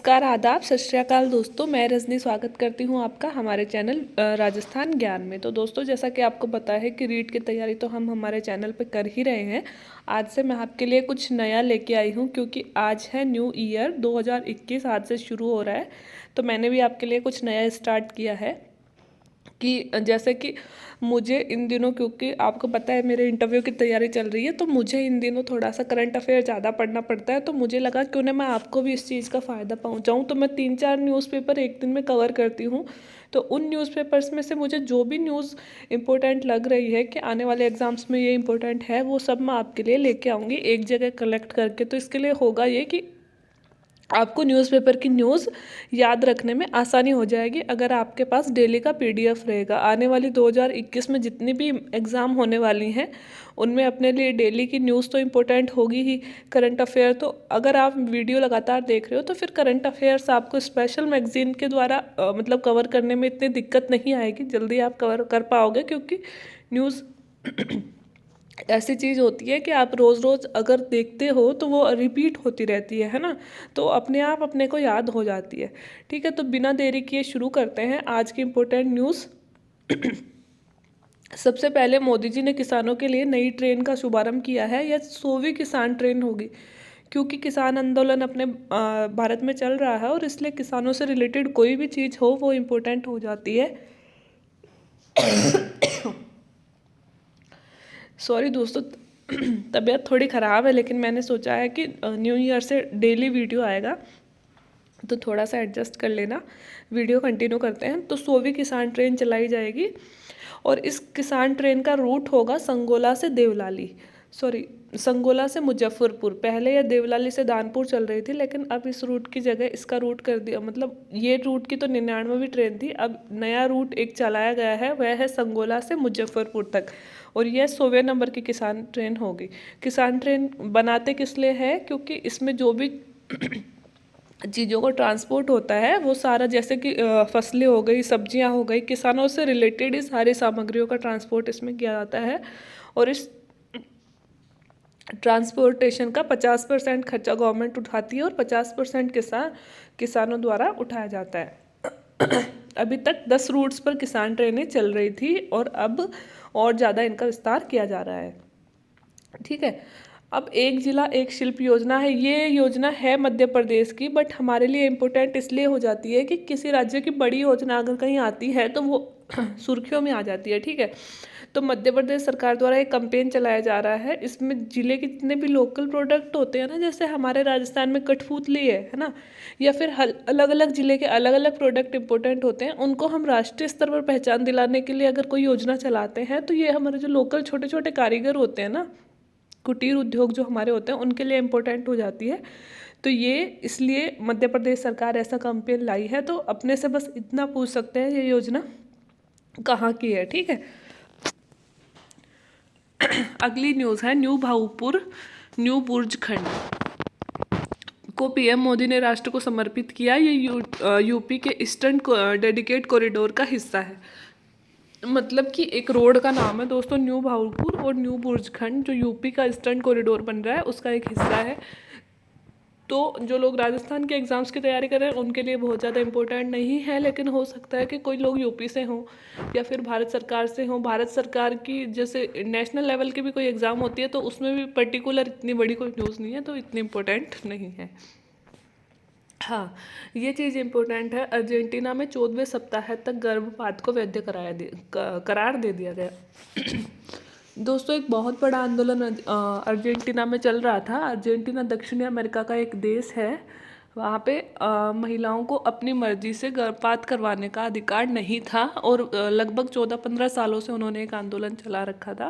नमस्कार, आदाब, सत श्री अकाल दोस्तों। मैं रजनी स्वागत करती हूँ आपका हमारे चैनल राजस्थान ज्ञान में। तो दोस्तों, जैसा कि आपको पता है कि रीट की तैयारी तो हम हमारे चैनल पे कर ही रहे हैं। आज से मैं आपके लिए कुछ नया लेके आई हूँ, क्योंकि आज है न्यू ईयर 2021, आज से शुरू हो रहा है। तो मैंने भी आपके लिए कुछ नया स्टार्ट किया है कि जैसे कि मुझे इन दिनों, क्योंकि आपको पता है मेरे इंटरव्यू की तैयारी चल रही है, तो मुझे इन दिनों थोड़ा सा करंट अफेयर ज़्यादा पढ़ना पड़ता है। तो मुझे लगा क्यों ना मैं आपको भी इस चीज़ का फ़ायदा पहुंचाऊं। तो मैं 3-4 न्यूज़पेपर एक दिन में कवर करती हूं। तो उन न्यूज़पेपर्स में से मुझे जो भी न्यूज़ इम्पोर्टेंट लग रही है कि आने वाले एग्जाम्स में ये इम्पोर्टेंट है, वो सब मैं आपके लिए लेके आऊँगी एक जगह कलेक्ट करके। तो इसके लिए होगा ये कि आपको न्यूज़पेपर की न्यूज़ याद रखने में आसानी हो जाएगी अगर आपके पास डेली का पीडीएफ रहेगा। आने वाली 2021 में जितनी भी एग्ज़ाम होने वाली हैं, उनमें अपने लिए डेली की न्यूज़ तो इम्पोर्टेंट होगी ही। करंट अफेयर तो अगर आप वीडियो लगातार देख रहे हो तो फिर करंट अफेयर्स आपको स्पेशल मैगजीन के द्वारा मतलब कवर करने में इतनी दिक्कत नहीं आएगी, जल्दी आप कवर कर पाओगे। क्योंकि न्यूज़ ऐसी चीज़ होती है कि आप रोज़ रोज़ अगर देखते हो तो वो रिपीट होती रहती है ना। तो अपने आप अपने को याद हो जाती है। ठीक है, तो बिना देरी किए शुरू करते हैं आज की इम्पोर्टेंट न्यूज़। सबसे पहले मोदी जी ने किसानों के लिए नई ट्रेन का शुभारंभ किया है। यह 100वीं किसान ट्रेन होगी, क्योंकि किसान आंदोलन अपने भारत में चल रहा है और इसलिए किसानों से रिलेटेड कोई भी चीज़ हो वो इम्पोर्टेंट हो जाती है। सॉरी दोस्तों, तबीयत थोड़ी ख़राब है, लेकिन मैंने सोचा है कि न्यू ईयर से डेली वीडियो आएगा, तो थोड़ा सा एडजस्ट कर लेना। वीडियो कंटिन्यू करते हैं। तो 100वीं किसान ट्रेन चलाई जाएगी और इस किसान ट्रेन का रूट होगा संगोला से देवलाली, सॉरी संगोला से मुजफ्फरपुर। पहले यह देवलाली से दानपुर चल रही थी, लेकिन अब इस रूट की जगह इसका रूट कर दिया, मतलब ये रूट की तो 99वीं ट्रेन थी, अब नया रूट एक चलाया गया है, वह है संगोला से मुजफ्फरपुर तक। और यह 100वें नंबर की किसान ट्रेन होगी। किसान ट्रेन बनाते किस लिए है? क्योंकि इसमें जो भी चीज़ों को ट्रांसपोर्ट होता है वो सारा, जैसे कि फसलें हो गई, सब्जियां हो गई, किसानों से रिलेटेड ही सारी सामग्रियों का ट्रांसपोर्ट इसमें किया जाता है। और इस ट्रांसपोर्टेशन का 50% खर्चा गवर्नमेंट उठाती है और 50% किसानों द्वारा उठाया जाता है। अभी तक 10 रूट्स पर किसान ट्रेनें चल रही थी और अब और ज़्यादा इनका विस्तार किया जा रहा है। ठीक है, अब एक जिला एक शिल्प योजना है। ये योजना है मध्य प्रदेश की, बट हमारे लिए इम्पोर्टेंट इसलिए हो जाती है कि किसी राज्य की बड़ी योजना अगर कहीं आती है तो वो सुर्खियों में आ जाती है। ठीक है, तो मध्य प्रदेश सरकार द्वारा एक कैंपेन चलाया जा रहा है। इसमें जिले के जितने भी लोकल प्रोडक्ट होते हैं ना, जैसे हमारे राजस्थान में कठपुतली है ना, या फिर अलग अलग जिले के अलग अलग प्रोडक्ट इंपॉर्टेंट होते हैं, उनको हम राष्ट्रीय स्तर पर पहचान दिलाने के लिए अगर कोई योजना चलाते हैं, तो ये हमारे जो लोकल छोटे छोटे कारीगर होते हैं ना, कुटीर उद्योग जो हमारे होते हैं, उनके लिए इम्पोर्टेंट हो जाती है। तो ये इसलिए मध्य प्रदेश सरकार ऐसा कैंपेन लाई है। तो अपने से बस इतना पूछ सकते हैं, ये योजना कहाँ की है। ठीक है, अगली न्यूज़ है न्यू भाऊपुर न्यू बुर्जखंड को पीएम मोदी ने राष्ट्र को समर्पित किया। ये यूपी के ईस्टर्न डेडिकेट कॉरिडोर का हिस्सा है। मतलब कि एक रोड का नाम है दोस्तों न्यू भाऊपुर, और न्यू बुर्जखंड जो यूपी का ईस्टर्न कॉरिडोर बन रहा है उसका एक हिस्सा है। तो जो लोग राजस्थान के एग्ज़ाम्स की तैयारी कर रहे हैं उनके लिए बहुत ज़्यादा इंपॉर्टेंट नहीं है, लेकिन हो सकता है कि कोई लोग यूपी से हों या फिर भारत सरकार से हों। भारत सरकार की जैसे नेशनल लेवल की भी कोई एग्ज़ाम होती है तो उसमें भी पर्टिकुलर इतनी बड़ी कोई न्यूज़ नहीं है, तो इतनी इम्पोर्टेंट नहीं है। हाँ, ये चीज़ इम्पोर्टेंट है। अर्जेंटीना में 14वें सप्ताह तक गर्भपात को वैध करार दे दिया गया। दोस्तों, एक बहुत बड़ा आंदोलन अर्जेंटीना में चल रहा था। अर्जेंटीना दक्षिणी अमेरिका का एक देश है। वहाँ पे महिलाओं को अपनी मर्जी से गर्भपात करवाने का अधिकार नहीं था, और लगभग 14-15 सालों से उन्होंने एक आंदोलन चला रखा था,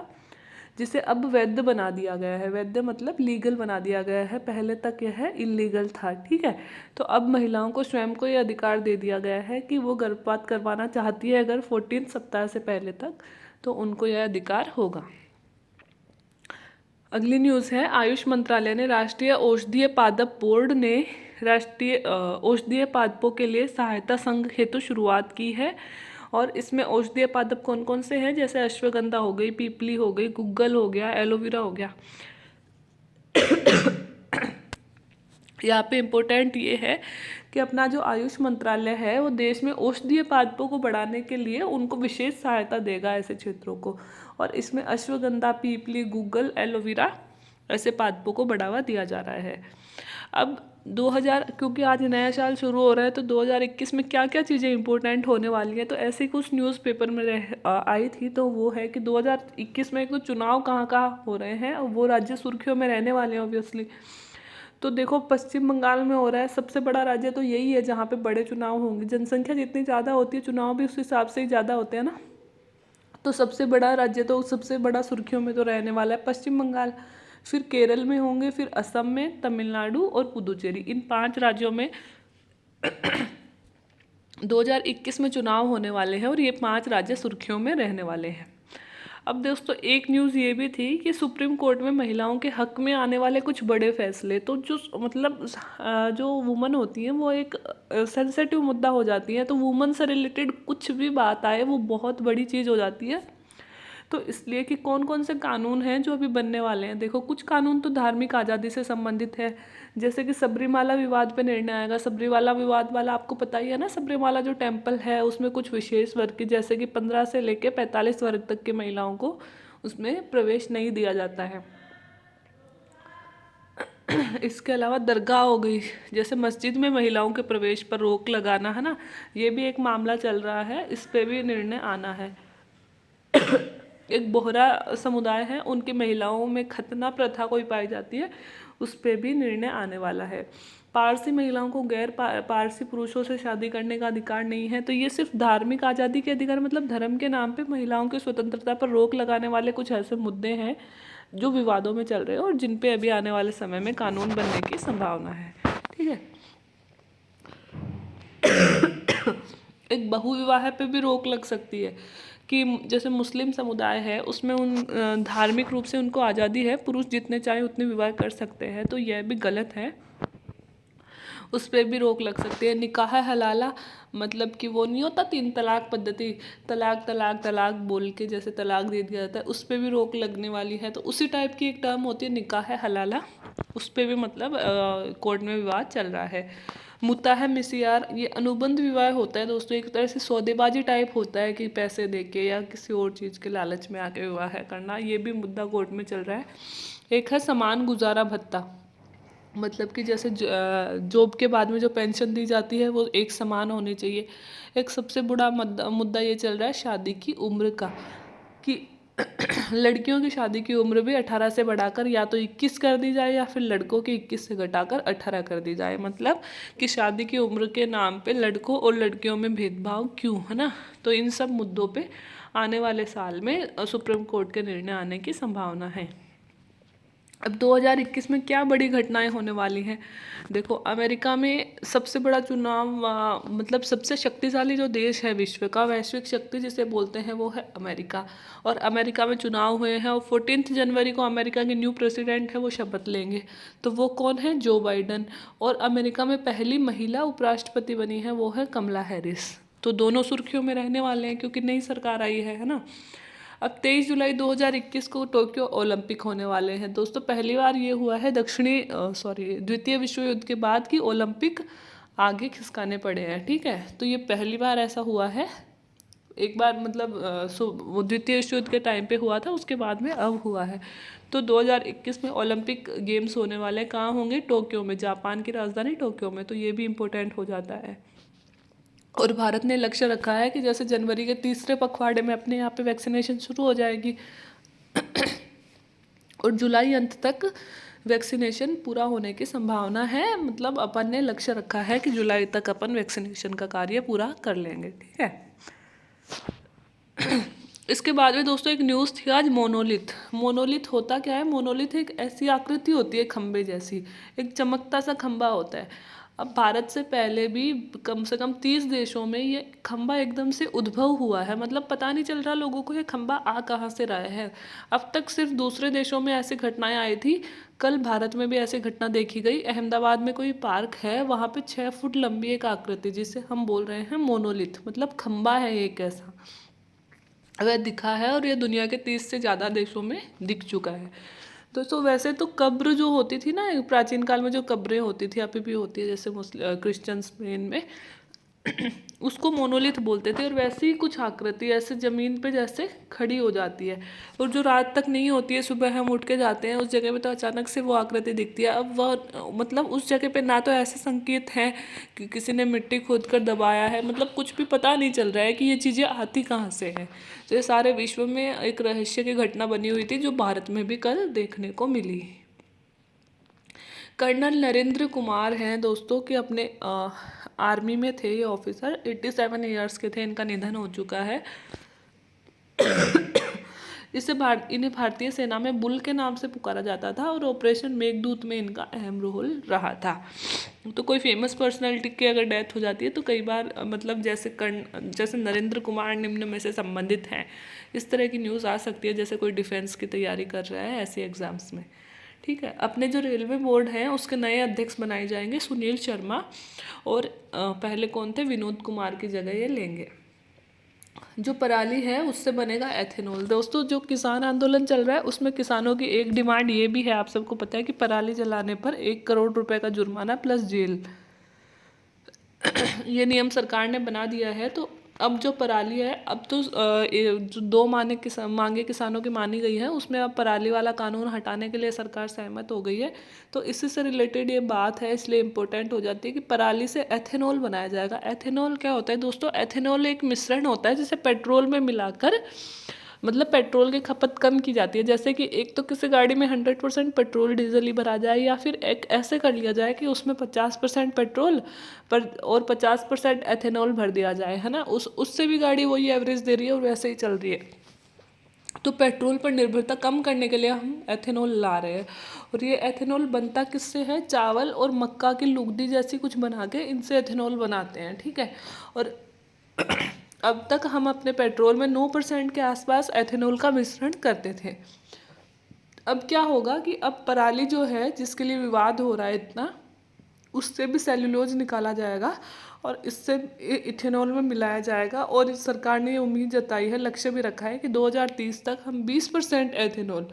जिसे अब वैध बना दिया गया है। वैध मतलब लीगल बना दिया गया है, पहले तक यह इलीगल था। ठीक है, तो अब महिलाओं को स्वयं को ये अधिकार दे दिया गया है कि वो गर्भपात करवाना चाहती है अगर 14 सप्ताह से पहले तक, तो उनको यह अधिकार होगा। अगली न्यूज़ है आयुष मंत्रालय ने राष्ट्रीय औषधीय पादप बोर्ड ने राष्ट्रीय औषधीय पादपों के लिए सहायता संघ हेतु शुरुआत की है। और इसमें औषधीय पादप कौन कौन से हैं? जैसे अश्वगंधा हो गई, पीपली हो गई, गुग्गल हो गया, एलोवेरा हो गया। यहाँ पे इम्पोर्टेंट ये है कि अपना जो आयुष मंत्रालय है वो देश में औषधीय पादपों को बढ़ाने के लिए उनको विशेष सहायता देगा ऐसे क्षेत्रों को। और इसमें अश्वगंधा, पीपली, गूगल, एलोवेरा ऐसे पादपों को बढ़ावा दिया जा रहा है। अब 2000, क्योंकि आज नया साल शुरू हो रहा है, तो 2021 में क्या क्या चीज़ें इंपॉर्टेंट होने वाली हैं, तो ऐसी कुछ न्यूज़पेपर में आई थी। तो वो है कि 2021 में एक तो चुनाव कहाँ कहाँ हो रहे हैं, और वो राज्य सुर्खियों में रहने वाले हैं ऑब्वियसली। तो देखो, पश्चिम बंगाल में हो रहा है, सबसे बड़ा राज्य तो यही है जहाँ पे बड़े चुनाव होंगे। जनसंख्या जितनी ज़्यादा होती है, चुनाव भी उस हिसाब से ही ज़्यादा होते हैं ना। तो सबसे बड़ा राज्य, तो सबसे बड़ा सुर्खियों में तो रहने वाला है पश्चिम बंगाल। फिर केरल में होंगे, फिर असम में, तमिलनाडु और पुदुचेरी, इन 5 राज्यों में 2021 में चुनाव होने वाले हैं, और ये 5 राज्य सुर्खियों में रहने वाले हैं। अब दोस्तों, एक न्यूज़ ये भी थी कि सुप्रीम कोर्ट में महिलाओं के हक में आने वाले कुछ बड़े फैसले, तो जो मतलब जो वुमन होती हैं वो एक सेंसिटिव मुद्दा हो जाती है, तो वुमन से रिलेटेड कुछ भी बात आए वो बहुत बड़ी चीज़ हो जाती है। तो इसलिए कि कौन कौन से कानून हैं जो अभी बनने वाले हैं। देखो, कुछ कानून तो धार्मिक आज़ादी से संबंधित है, जैसे कि सबरीमाला विवाद पे निर्णय आएगा। सबरीमाला विवाद वाला आपको पता ही है ना, सबरीमाला जो टेम्पल है उसमें कुछ विशेष वर्ग की, जैसे कि 15 से लेकर 45 वर्ग तक की महिलाओं को उसमें प्रवेश नहीं दिया जाता है। इसके अलावा दरगाह हो गई, जैसे मस्जिद में महिलाओं के प्रवेश पर रोक लगाना है ना, ये भी एक मामला चल रहा है, इस पे भी निर्णय आना है। एक बोहरा समुदाय है, उनकी महिलाओं में खतना प्रथा कोई पाई जाती है, उस पर भी निर्णय आने वाला है। पारसी महिलाओं को गैर पारसी पुरुषों से शादी करने का अधिकार नहीं है। तो ये सिर्फ धार्मिक आज़ादी के अधिकार, मतलब धर्म के नाम पे महिलाओं की स्वतंत्रता पर रोक लगाने वाले कुछ ऐसे मुद्दे हैं जो विवादों में चल रहे हैं, और जिन पे अभी आने वाले समय में कानून बनने की संभावना है। ठीक है। एक बहुविवाह पे भी रोक लग सकती है, कि जैसे मुस्लिम समुदाय है उसमें धार्मिक रूप से उनको आज़ादी है, पुरुष जितने चाहे उतने विवाह कर सकते हैं, तो यह भी गलत है, उस पर भी रोक लग सकती है। निकाह हलाला, मतलब कि वो नहीं होता 3 तलाक पद्धति, तलाक तलाक तलाक बोल के जैसे तलाक दे दिया जाता है, उस पर भी रोक लगने वाली है। तो उसी टाइप की एक टर्म होती है निकाह हलाला, उस पर भी मतलब कोर्ट में विवाद चल रहा है। मुता है मिसियार, ये अनुबंध विवाह होता है दोस्तों, एक तरह से सौदेबाजी टाइप होता है, कि पैसे देके या किसी और चीज़ के लालच में आके विवाह करना, ये भी मुद्दा कोर्ट में चल रहा है। एक है समान गुजारा भत्ता, मतलब कि जैसे जॉब के बाद में जो पेंशन दी जाती है वो एक समान होनी चाहिए। एक सबसे बड़ा मुद्दा ये चल रहा है शादी की उम्र का, कि लड़कियों की शादी की उम्र भी 18 से बढ़ाकर या तो 21 कर दी जाए, या फिर लड़कों की 21 से घटाकर 18 कर दी जाए। मतलब कि शादी की उम्र के नाम पे लड़कों और लड़कियों में भेदभाव क्यों, है ना। तो इन सब मुद्दों पे आने वाले साल में सुप्रीम कोर्ट के निर्णय आने की संभावना है। अब 2021 में क्या बड़ी घटनाएं होने वाली हैं। देखो, अमेरिका में सबसे बड़ा चुनाव, मतलब सबसे शक्तिशाली जो देश है विश्व का, वैश्विक शक्ति जिसे बोलते हैं, वो है अमेरिका। और अमेरिका में चुनाव हुए हैं, और 14 जनवरी को अमेरिका के न्यू प्रेसिडेंट है वो शपथ लेंगे। तो वो कौन है? जो बाइडन। और अमेरिका में पहली महिला उपराष्ट्रपति बनी है, वो है कमला हैरिस। तो दोनों सुर्खियों में रहने वाले हैं, क्योंकि नई सरकार आई है ना। अब 23 जुलाई 2021 को टोक्यो ओलंपिक होने वाले हैं दोस्तों। पहली बार ये हुआ है द्वितीय विश्व युद्ध के बाद कि ओलंपिक आगे खिसकाने पड़े हैं। ठीक है, तो ये पहली बार ऐसा हुआ है। एक बार मतलब वो द्वितीय विश्व युद्ध के टाइम पे हुआ था, उसके बाद में अब हुआ है। तो 2021 में ओलंपिक गेम्स होने वाले हैं। कहाँ होंगे? टोक्यो में, जापान की राजधानी टोक्यो में। तो ये भी इम्पोर्टेंट हो जाता है। और भारत ने लक्ष्य रखा है कि जैसे जनवरी के तीसरे पखवाड़े में अपने यहाँ पे वैक्सीनेशन शुरू हो जाएगी, और जुलाई अंत तक वैक्सीनेशन पूरा होने की संभावना है। मतलब अपन ने लक्ष्य रखा है कि जुलाई तक अपन वैक्सीनेशन का कार्य पूरा कर लेंगे। ठीक है। इसके बाद में दोस्तों एक न्यूज़ थी आज, मोनोलिथ। मोनोलिथ होता क्या है? मोनोलिथ एक ऐसी आकृति होती है खंबे जैसी, एक चमकता सा खंबा होता है। अब भारत से पहले भी कम से कम 30 देशों में ये खंबा एकदम से उद्भव हुआ है। मतलब पता नहीं चल रहा लोगों को ये खंबा आ कहाँ से रहा है। अब तक सिर्फ दूसरे देशों में ऐसी घटनाएं आई थी, कल भारत में भी ऐसी घटना देखी गई। अहमदाबाद में कोई पार्क है, वहाँ पे 6 फुट लंबी एक आकृति, जिसे हम बोल रहे हैं मोनोलिथ, मतलब खंबा है एक ऐसा, वह दिखा है। और ये दुनिया के 30 से ज़्यादा देशों में दिख चुका है। तो वैसे तो कब्र जो होती थी ना प्राचीन काल में, जो कब्रें होती थी, अभी भी होती है जैसे मुस्लिम क्रिश्चियंस में, इनमें उसको मोनोलिथ बोलते थे। और वैसे ही कुछ आकृति ऐसे जमीन पे जैसे खड़ी हो जाती है, और जो रात तक नहीं होती है, सुबह हम उठ के जाते हैं उस जगह पे तो अचानक से वो आकृति दिखती है। अब वह मतलब उस जगह पे ना तो ऐसे संकेत हैं कि किसी ने मिट्टी खोद कर दबाया है, मतलब कुछ भी पता नहीं चल रहा है कि ये चीज़ें आती कहाँ से हैं। तो ये सारे विश्व में एक रहस्य की घटना बनी हुई थी, जो भारत में भी कल देखने को मिली। कर्नल नरेंद्र कुमार हैं दोस्तों, कि अपने आर्मी में थे ये ऑफिसर, 87 ईयर्स के थे, इनका निधन हो चुका है। इन्हें भारतीय सेना में बुल के नाम से पुकारा जाता था, और ऑपरेशन मेघदूत में इनका अहम रोल रहा था। तो कोई फेमस पर्सनालिटी की अगर डेथ हो जाती है तो कई बार मतलब जैसे नरेंद्र कुमार निम्न में से संबंधित हैं, इस तरह की न्यूज़ आ सकती है, जैसे कोई डिफेंस की तैयारी कर रहा है ऐसे एग्जाम्स में। ठीक है, अपने जो रेलवे बोर्ड हैं उसके नए अध्यक्ष बनाए जाएंगे सुनील शर्मा, और पहले कौन थे, विनोद कुमार की जगह ये लेंगे। जो पराली है उससे बनेगा एथेनॉल। दोस्तों जो किसान आंदोलन चल रहा है उसमें किसानों की एक डिमांड ये भी है, आप सबको पता है, कि पराली जलाने पर 1 करोड़ रुपए का जुर्माना प्लस जेल। ये नियम सरकार ने बना दिया है। तो अब जो पराली है, अब तो जो 2 मांगे किसानों की मानी गई है, उसमें अब पराली वाला कानून हटाने के लिए सरकार सहमत हो गई है। तो इसी से रिलेटेड ये बात है, इसलिए इम्पोर्टेंट हो जाती है कि पराली से एथेनॉल बनाया जाएगा। एथेनॉल क्या होता है दोस्तों? एथेनॉल एक मिश्रण होता है जिसे पेट्रोल में मिलाकर, मतलब पेट्रोल की खपत कम की जाती है। जैसे कि एक तो किसी गाड़ी में 100% पेट्रोल डीजल ही भरा जाए, या फिर एक ऐसे कर लिया जाए कि उसमें 50% पेट्रोल पर और 50% एथेनॉल भर दिया जाए, है ना। उससे भी गाड़ी वही एवरेज दे रही है और वैसे ही चल रही है। तो पेट्रोल पर निर्भरता कम करने के लिए हम एथेनॉल ला रहे हैं। और ये एथेनॉल बनता किससे है? चावल और मक्का की लुगदी जैसी कुछ बना के इनसे एथेनॉल बनाते हैं। ठीक है, और अब तक हम अपने पेट्रोल में 9% के आसपास एथेनॉल का मिश्रण करते थे। अब क्या होगा कि अब पराली जो है, जिसके लिए विवाद हो रहा है इतना, उससे भी सेल्यूलोज निकाला जाएगा और इससे इथेनॉल में मिलाया जाएगा। और सरकार ने ये उम्मीद जताई है, लक्ष्य भी रखा है कि 2030 तक हम 20% एथेनॉल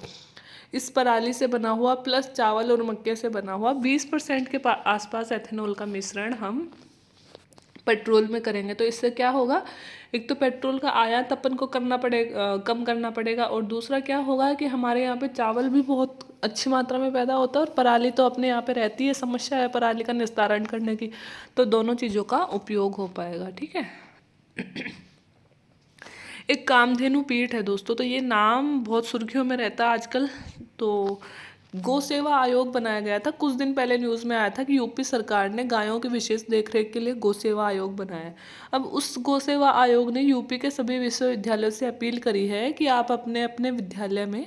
इस पराली से बना हुआ प्लस चावल और मक्के से बना हुआ 20% के आसपास एथेनॉल का मिश्रण हम पेट्रोल में करेंगे। तो इससे क्या होगा, एक तो पेट्रोल का आयात अपन को करना पड़ेगा, कम करना पड़ेगा, और दूसरा क्या होगा कि हमारे यहाँ पे चावल भी बहुत अच्छी मात्रा में पैदा होता है, और पराली तो अपने यहाँ पे रहती है, समस्या है पराली का निस्तारण करने की। तो दोनों चीज़ों का उपयोग हो पाएगा। ठीक है। एक कामधेनु पीठ है दोस्तों, तो ये नाम बहुत सुर्खियों में रहता है आजकल। तो गौ सेवा आयोग बनाया गया था, कुछ दिन पहले न्यूज़ में आया था कि यूपी सरकार ने गायों की विशेष देखरेख के लिए गौ सेवा आयोग बनाया है। अब उस गौ सेवा आयोग ने यूपी के सभी विश्वविद्यालयों से अपील करी है कि आप अपने अपने विद्यालय में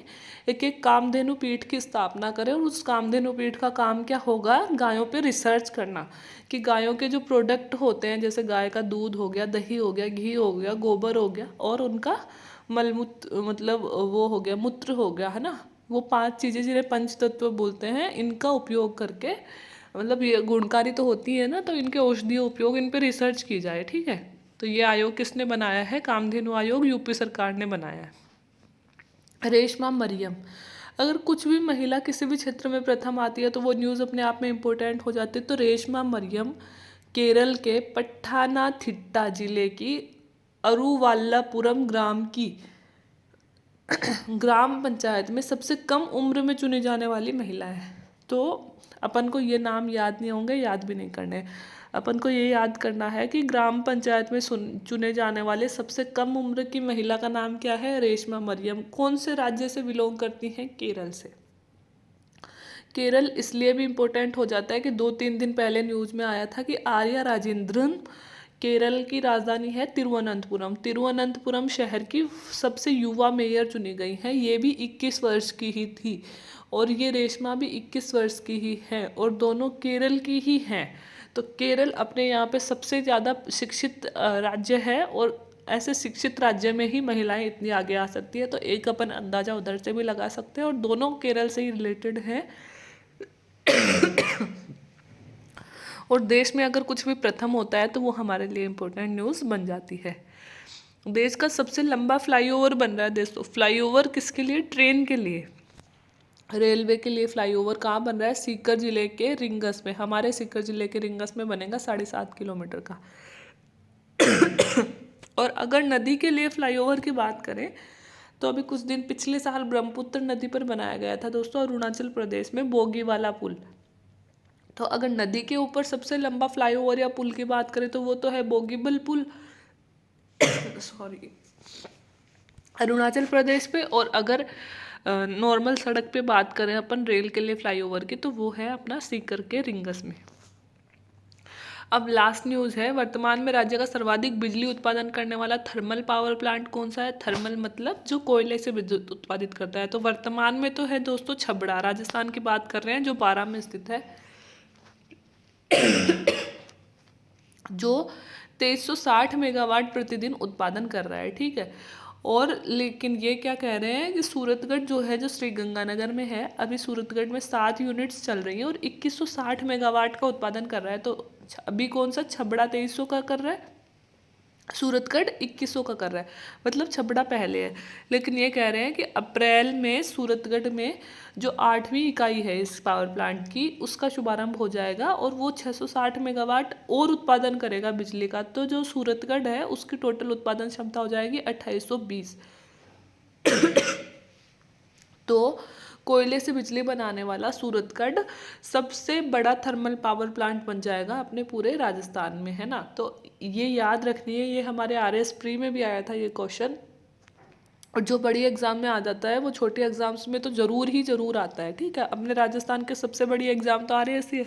एक एक कामधेनु पीठ की स्थापना करें। और उस कामधेनु पीठ का काम क्या होगा? गायों पे रिसर्च करना, कि गायों के जो प्रोडक्ट होते हैं, जैसे गाय का दूध हो गया, दही हो गया, घी हो गया, गोबर हो गया, और उनका मलमूत्र, मतलब वो हो गया, मूत्र हो गया, है ना, वो 5 चीज़ें जिन्हें पंच तत्व बोलते हैं, इनका उपयोग करके, मतलब ये गुणकारी तो होती है ना, तो इनके औषधीय उपयोग, इन पे रिसर्च की जाए। ठीक है, तो ये आयोग किसने बनाया है? कामधेनु आयोग यूपी सरकार ने बनाया है। रेशमा मरियम, अगर कुछ भी महिला किसी भी क्षेत्र में प्रथम आती है तो वो न्यूज़ अपने आप में इम्पोर्टेंट हो जाती है। तो रेशमा मरियम केरल के पट्टानाथिट्टा जिले की अरुवाल्लापुरम ग्राम की ग्राम पंचायत में सबसे कम उम्र में चुनी जाने वाली महिला है। तो अपन को ये नाम याद नहीं होंगे, याद भी नहीं करने। अपन को ये याद करना है कि ग्राम पंचायत में चुने जाने वाले सबसे कम उम्र की महिला का नाम क्या है? रेशमा मरियम। कौन से राज्य से बिलोंग करती हैं? केरल से। केरल इसलिए भी इम्पोर्टेंट हो जाता है कि 2-3 दिन पहले न्यूज़ में आया था कि आर्या राजेंद्रन केरल की राजधानी है तिरुवनंतपुरम, तिरुवनंतपुरम शहर की सबसे युवा मेयर चुनी गई हैं। ये भी 21 वर्ष की ही थी, और ये रेशमा भी 21 वर्ष की ही है, और दोनों केरल की ही हैं। तो केरल अपने यहाँ पे सबसे ज़्यादा शिक्षित राज्य है, और ऐसे शिक्षित राज्य में ही महिलाएं इतनी आगे आ सकती है। तो एक अपन अंदाज़ा उधर से भी लगा सकते हैं, और दोनों केरल से ही रिलेटेड हैं। और देश में अगर कुछ भी प्रथम होता है तो वो हमारे लिए इम्पोर्टेंट न्यूज़ बन जाती है। देश का सबसे लंबा फ्लाईओवर बन रहा है दोस्तों। फ्लाईओवर किसके लिए? ट्रेन के लिए। रेलवे के लिए फ्लाईओवर कहाँ बन रहा है? सीकर जिले के रिंगस में, हमारे सीकर जिले के रिंगस में बनेगा 7.5 किलोमीटर का। और अगर नदी के लिए फ्लाईओवर की बात करें तो अभी कुछ दिन पिछले साल ब्रह्मपुत्र नदी पर बनाया गया था दोस्तों, अरुणाचल प्रदेश में बोगीवाला पुल। तो अगर नदी के ऊपर सबसे लंबा फ्लाईओवर या पुल की बात करें तो वो तो है बोगीबल पुल, सॉरी, अरुणाचल प्रदेश पे। और अगर नॉर्मल सड़क पे बात करें अपन रेल के लिए फ्लाईओवर की तो वो है अपना सीकर के रिंगस में। अब लास्ट न्यूज़ है, वर्तमान में राज्य का सर्वाधिक बिजली उत्पादन करने वाला थर्मल पावर प्लांट कौन सा है? थर्मल मतलब जो कोयले से विद्युत उत्पादित करता है। तो वर्तमान में तो है दोस्तों छबड़ा, राजस्थान की बात कर रहे हैं, जो बारां में स्थित है, जो 2360 मेगावाट प्रतिदिन उत्पादन कर रहा है, ठीक है। और लेकिन ये क्या कह रहे हैं कि सूरतगढ़ जो है, जो श्री गंगानगर में है, अभी सूरतगढ़ में 7 यूनिट्स चल रही हैं और 2160 मेगावाट का उत्पादन कर रहा है। तो अभी कौन सा छबड़ा 2300 का कर रहा है, सूरतगढ़ 2100 का कर रहा है, मतलब छबड़ा पहले है। लेकिन ये कह रहे हैं कि अप्रैल में सूरतगढ़ में जो 8वीं इकाई है इस पावर प्लांट की, उसका शुभारंभ हो जाएगा और वो 660 मेगावाट और उत्पादन करेगा बिजली का। तो जो सूरतगढ़ है उसकी टोटल उत्पादन क्षमता हो जाएगी 2820। तो कोयले से बिजली बनाने वाला सूरतगढ़ सबसे बड़ा थर्मल पावर प्लांट बन जाएगा अपने पूरे राजस्थान में, है ना। तो ये याद रखनी है, ये हमारे RS प्री में भी आया था ये क्वेश्चन, और जो बड़ी एग्जाम में आ जाता है वो छोटे एग्जाम्स में तो जरूर ही जरूर आता है, ठीक है। अपने राजस्थान के सबसे बड़ी एग्जाम तो RS ही है,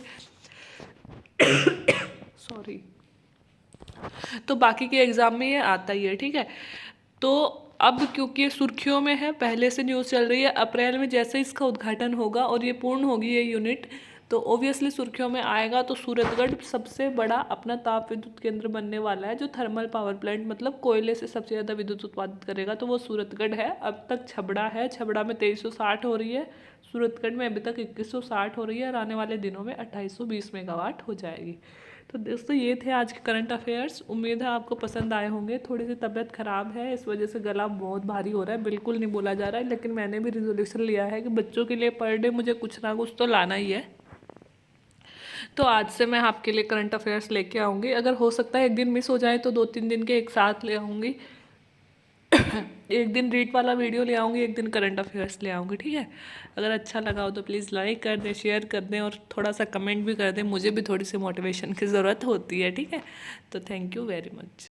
सॉरी। तो बाकी के एग्जाम में ये आता ही है, ठीक है। तो अब क्योंकि ये सुर्खियों में है, पहले से न्यूज़ चल रही है, अप्रैल में जैसे इसका उद्घाटन होगा और ये पूर्ण होगी ये यूनिट, तो ओबियसली सुर्खियों में आएगा। तो सूरतगढ़ सबसे बड़ा अपना ताप विद्युत केंद्र बनने वाला है, जो थर्मल पावर प्लांट मतलब कोयले से सबसे ज़्यादा विद्युत उत्पादित करेगा, तो वो सूरतगढ़ है। अब तक छबड़ा है, छबड़ा में 2360 हो रही है, सूरतगढ़ में अभी तक 2160 हो रही है, और आने वाले दिनों में 2820 मेगावाट हो जाएगी। तो दोस्तों ये थे आज के करंट अफेयर्स, उम्मीद है आपको पसंद आए होंगे। थोड़ी सी तबीयत ख़राब है, इस वजह से गला बहुत भारी हो रहा है, बिल्कुल नहीं बोला जा रहा है, लेकिन मैंने भी रिजोल्यूशन लिया है कि बच्चों के लिए पर डे मुझे कुछ ना कुछ तो लाना ही है। तो आज से मैं आपके लिए करंट अफेयर्स लेके आऊँगी। अगर हो सकता है एक दिन मिस हो जाए तो 2-3 दिन के एक साथ ले आऊँगी। एक दिन रीड वाला वीडियो ले आऊँगी, एक दिन करंट अफेयर्स ले आऊँगी, ठीक है। अगर अच्छा लगा हो तो प्लीज़ लाइक कर दें, शेयर कर दें और थोड़ा सा कमेंट भी कर दें, मुझे भी थोड़ी सी मोटिवेशन की ज़रूरत होती है, ठीक है। तो थैंक यू वेरी मच।